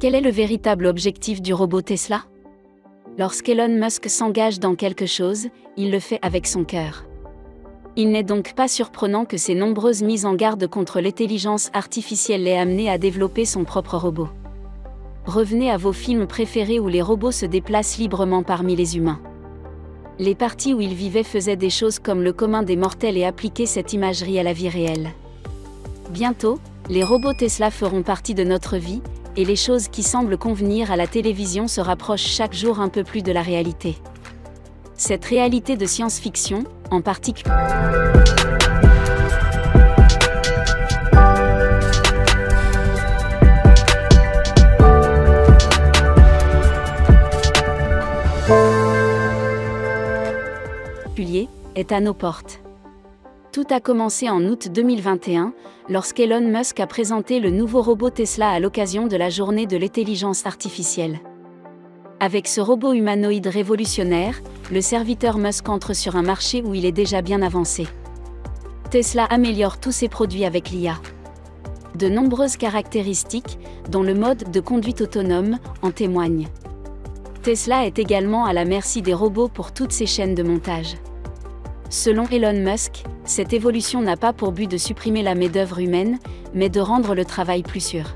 Quel est le véritable objectif du robot Tesla? Lorsqu'Elon Musk s'engage dans quelque chose, il le fait avec son cœur. Il n'est donc pas surprenant que ses nombreuses mises en garde contre l'intelligence artificielle l'aient amené à développer son propre robot. Revenez à vos films préférés où les robots se déplacent librement parmi les humains. Les parties où ils vivaient faisaient des choses comme le commun des mortels et appliquaient cette imagerie à la vie réelle. Bientôt, les robots Tesla feront partie de notre vie, et les choses qui semblent convenir à la télévision se rapprochent chaque jour un peu plus de la réalité. Cette réalité de science-fiction, en particulier, est à nos portes. Tout a commencé en août 2021, lorsqu'Elon Musk a présenté le nouveau robot Tesla à l'occasion de la journée de l'intelligence artificielle. Avec ce robot humanoïde révolutionnaire, le serviteur Musk entre sur un marché où il est déjà bien avancé. Tesla améliore tous ses produits avec l'IA. De nombreuses caractéristiques, dont le mode de conduite autonome, en témoignent. Tesla est également à la merci des robots pour toutes ses chaînes de montage. Selon Elon Musk, cette évolution n'a pas pour but de supprimer la main-d'œuvre humaine, mais de rendre le travail plus sûr.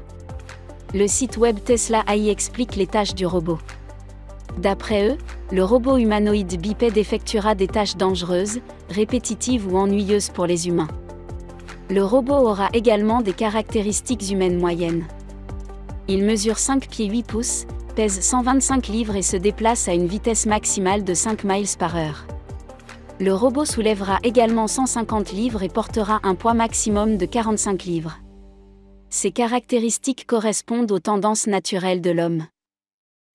Le site web Tesla AI explique les tâches du robot. D'après eux, le robot humanoïde bipède effectuera des tâches dangereuses, répétitives ou ennuyeuses pour les humains. Le robot aura également des caractéristiques humaines moyennes. Il mesure 5 pieds 8 pouces, pèse 125 livres et se déplace à une vitesse maximale de 5 miles par heure. Le robot soulèvera également 150 livres et portera un poids maximum de 45 livres. Ces caractéristiques correspondent aux tendances naturelles de l'homme.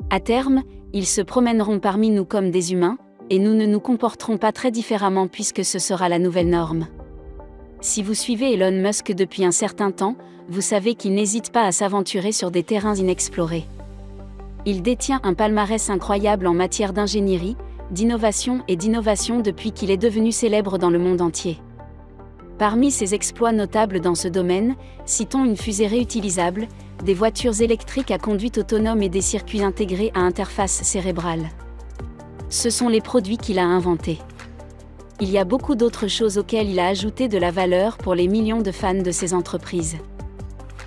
À terme, ils se promèneront parmi nous comme des humains, et nous ne nous comporterons pas très différemment puisque ce sera la nouvelle norme. Si vous suivez Elon Musk depuis un certain temps, vous savez qu'il n'hésite pas à s'aventurer sur des terrains inexplorés. Il détient un palmarès incroyable en matière d'ingénierie, d'innovation depuis qu'il est devenu célèbre dans le monde entier. Parmi ses exploits notables dans ce domaine, citons une fusée réutilisable, des voitures électriques à conduite autonome et des circuits intégrés à interface cérébrale. Ce sont les produits qu'il a inventés. Il y a beaucoup d'autres choses auxquelles il a ajouté de la valeur pour les millions de fans de ses entreprises.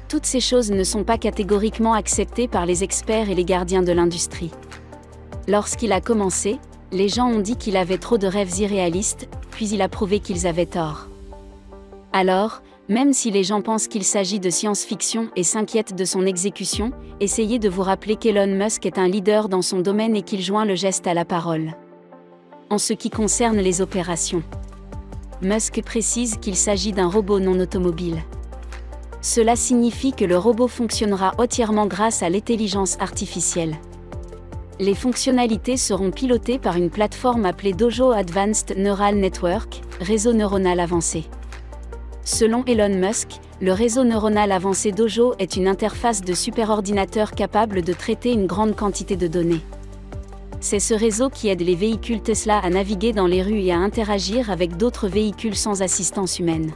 Toutes ces choses ne sont pas catégoriquement acceptées par les experts et les gardiens de l'industrie. Lorsqu'il a commencé, les gens ont dit qu'il avait trop de rêves irréalistes, puis il a prouvé qu'ils avaient tort. Alors, même si les gens pensent qu'il s'agit de science-fiction et s'inquiètent de son exécution, essayez de vous rappeler qu'Elon Musk est un leader dans son domaine et qu'il joint le geste à la parole. En ce qui concerne les opérations, Musk précise qu'il s'agit d'un robot non automobile. Cela signifie que le robot fonctionnera entièrement grâce à l'intelligence artificielle. Les fonctionnalités seront pilotées par une plateforme appelée Dojo Advanced Neural Network, réseau neuronal avancé. Selon Elon Musk, le réseau neuronal avancé Dojo est une interface de superordinateur capable de traiter une grande quantité de données. C'est ce réseau qui aide les véhicules Tesla à naviguer dans les rues et à interagir avec d'autres véhicules sans assistance humaine.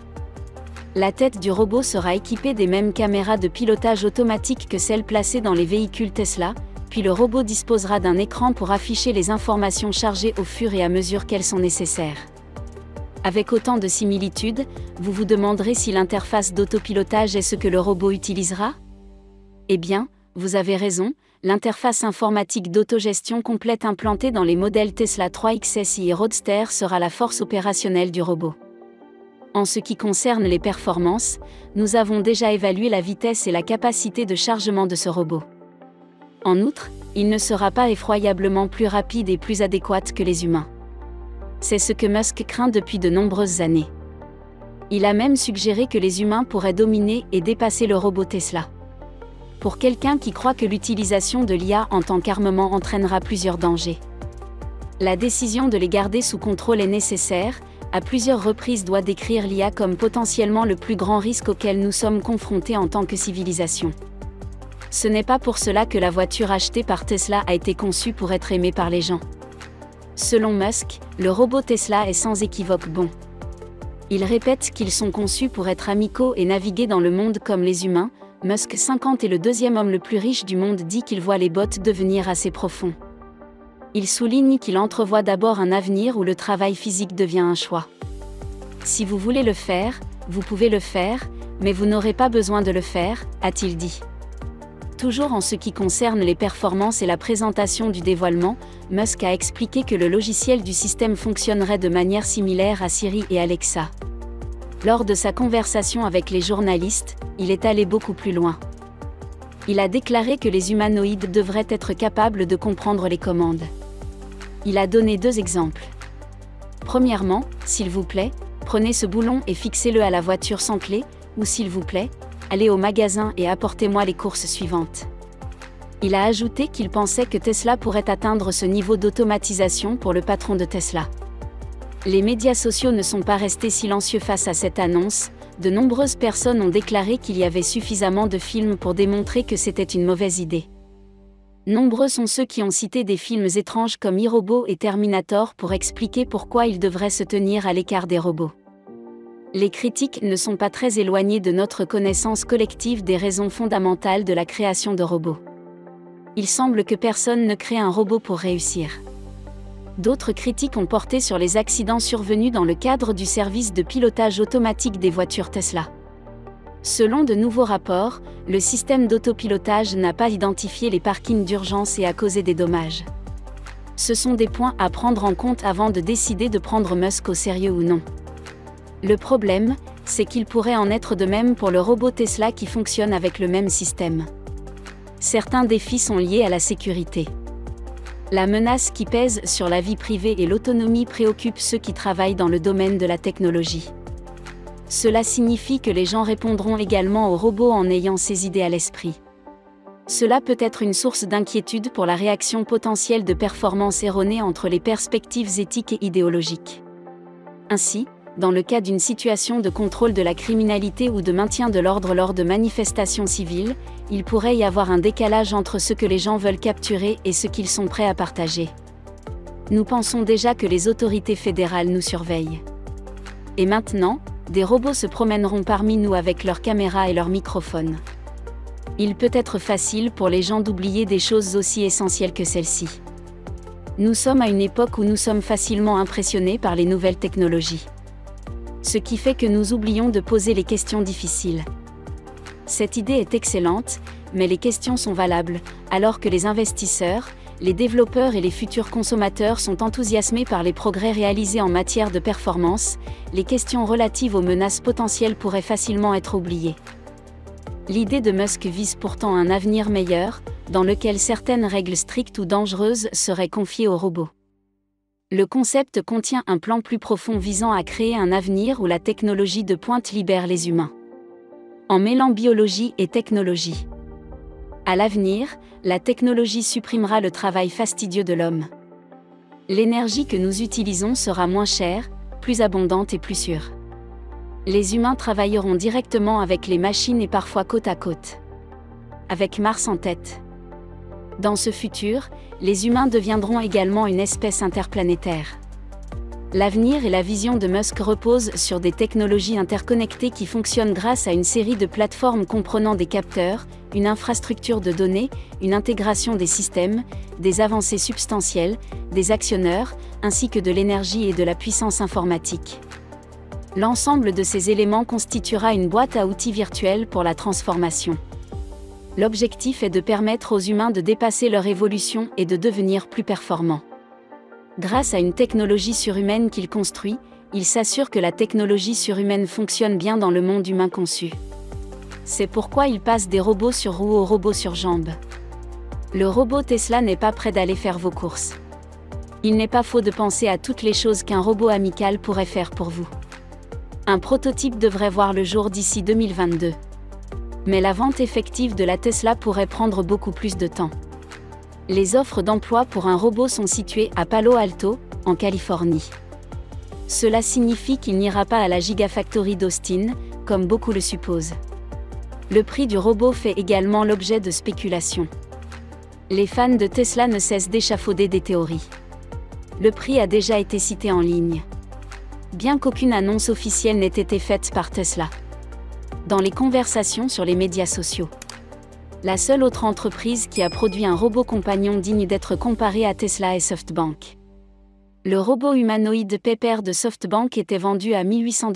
La tête du robot sera équipée des mêmes caméras de pilotage automatique que celles placées dans les véhicules Tesla, puis le robot disposera d'un écran pour afficher les informations chargées au fur et à mesure qu'elles sont nécessaires. Avec autant de similitudes, vous vous demanderez si l'interface d'autopilotage est ce que le robot utilisera? Eh bien, vous avez raison, l'interface informatique d'autogestion complète implantée dans les modèles Tesla 3 XSI et Roadster sera la force opérationnelle du robot. En ce qui concerne les performances, nous avons déjà évalué la vitesse et la capacité de chargement de ce robot. En outre, il ne sera pas effroyablement plus rapide et plus adéquat que les humains. C'est ce que Musk craint depuis de nombreuses années. Il a même suggéré que les humains pourraient dominer et dépasser le robot Tesla. Pour quelqu'un qui croit que l'utilisation de l'IA en tant qu'armement entraînera plusieurs dangers, la décision de les garder sous contrôle est nécessaire. À plusieurs reprises doit décrire l'IA comme potentiellement le plus grand risque auquel nous sommes confrontés en tant que civilisation. Ce n'est pas pour cela que la voiture achetée par Tesla a été conçue pour être aimée par les gens. Selon Musk, le robot Tesla est sans équivoque bon. Il répète qu'ils sont conçus pour être amicaux et naviguer dans le monde comme les humains, Musk 50 est le deuxième homme le plus riche du monde, dit qu'il voit les bots devenir assez profonds. Il souligne qu'il entrevoit d'abord un avenir où le travail physique devient un choix. Si vous voulez le faire, vous pouvez le faire, mais vous n'aurez pas besoin de le faire, a-t-il dit. Toujours en ce qui concerne les performances et la présentation du dévoilement, Musk a expliqué que le logiciel du système fonctionnerait de manière similaire à Siri et Alexa. Lors de sa conversation avec les journalistes, il est allé beaucoup plus loin. Il a déclaré que les humanoïdes devraient être capables de comprendre les commandes. Il a donné 2 exemples. Premièrement, s'il vous plaît, prenez ce boulon et fixez-le à la voiture sans clé, ou s'il vous plaît, allez au magasin et apportez-moi les courses suivantes. Il a ajouté qu'il pensait que Tesla pourrait atteindre ce niveau d'automatisation pour le patron de Tesla. Les médias sociaux ne sont pas restés silencieux face à cette annonce, de nombreuses personnes ont déclaré qu'il y avait suffisamment de films pour démontrer que c'était une mauvaise idée. Nombreux sont ceux qui ont cité des films étranges comme iRobot et Terminator pour expliquer pourquoi ils devraient se tenir à l'écart des robots. Les critiques ne sont pas très éloignées de notre connaissance collective des raisons fondamentales de la création de robots. Il semble que personne ne crée un robot pour réussir. D'autres critiques ont porté sur les accidents survenus dans le cadre du service de pilotage automatique des voitures Tesla. Selon de nouveaux rapports, le système d'autopilotage n'a pas identifié les parkings d'urgence et a causé des dommages. Ce sont des points à prendre en compte avant de décider de prendre Musk au sérieux ou non. Le problème, c'est qu'il pourrait en être de même pour le robot Tesla qui fonctionne avec le même système. Certains défis sont liés à la sécurité. La menace qui pèse sur la vie privée et l'autonomie préoccupe ceux qui travaillent dans le domaine de la technologie. Cela signifie que les gens répondront également aux robots en ayant ces idées à l'esprit. Cela peut être une source d'inquiétude pour la réaction potentielle de performance erronée entre les perspectives éthiques et idéologiques. Ainsi, dans le cas d'une situation de contrôle de la criminalité ou de maintien de l'ordre lors de manifestations civiles, il pourrait y avoir un décalage entre ce que les gens veulent capturer et ce qu'ils sont prêts à partager. Nous pensons déjà que les autorités fédérales nous surveillent. Et maintenant, des robots se promèneront parmi nous avec leurs caméras et leurs microphones. Il peut être facile pour les gens d'oublier des choses aussi essentielles que celles-ci. Nous sommes à une époque où nous sommes facilement impressionnés par les nouvelles technologies. Ce qui fait que nous oublions de poser les questions difficiles. Cette idée est excellente, mais les questions sont valables, alors que les investisseurs, les développeurs et les futurs consommateurs sont enthousiasmés par les progrès réalisés en matière de performance, les questions relatives aux menaces potentielles pourraient facilement être oubliées. L'idée de Musk vise pourtant un avenir meilleur, dans lequel certaines règles strictes ou dangereuses seraient confiées aux robots. Le concept contient un plan plus profond visant à créer un avenir où la technologie de pointe libère les humains. En mêlant biologie et technologie. À l'avenir, la technologie supprimera le travail fastidieux de l'homme. L'énergie que nous utilisons sera moins chère, plus abondante et plus sûre. Les humains travailleront directement avec les machines et parfois côte à côte. Avec Mars en tête. Dans ce futur, les humains deviendront également une espèce interplanétaire. L'avenir et la vision de Musk reposent sur des technologies interconnectées qui fonctionnent grâce à une série de plateformes comprenant des capteurs, une infrastructure de données, une intégration des systèmes, des avancées substantielles, des actionneurs, ainsi que de l'énergie et de la puissance informatique. L'ensemble de ces éléments constituera une boîte à outils virtuelle pour la transformation. L'objectif est de permettre aux humains de dépasser leur évolution et de devenir plus performants. Grâce à une technologie surhumaine qu'il construit, il s'assure que la technologie surhumaine fonctionne bien dans le monde humain conçu. C'est pourquoi il passe des robots sur roues aux robots sur jambes. Le robot Tesla n'est pas prêt d'aller faire vos courses. Il n'est pas faux de penser à toutes les choses qu'un robot amical pourrait faire pour vous. Un prototype devrait voir le jour d'ici 2022. Mais la vente effective de la Tesla pourrait prendre beaucoup plus de temps. Les offres d'emploi pour un robot sont situées à Palo Alto, en Californie. Cela signifie qu'il n'ira pas à la Gigafactory d'Austin, comme beaucoup le supposent. Le prix du robot fait également l'objet de spéculations. Les fans de Tesla ne cessent d'échafauder des théories. Le prix a déjà été cité en ligne. Bien qu'aucune annonce officielle n'ait été faite par Tesla. dans les conversations sur les médias sociaux. La seule autre entreprise qui a produit un robot compagnon digne d'être comparé à Tesla est SoftBank. Le robot humanoïde Pepper de SoftBank était vendu à $1 800.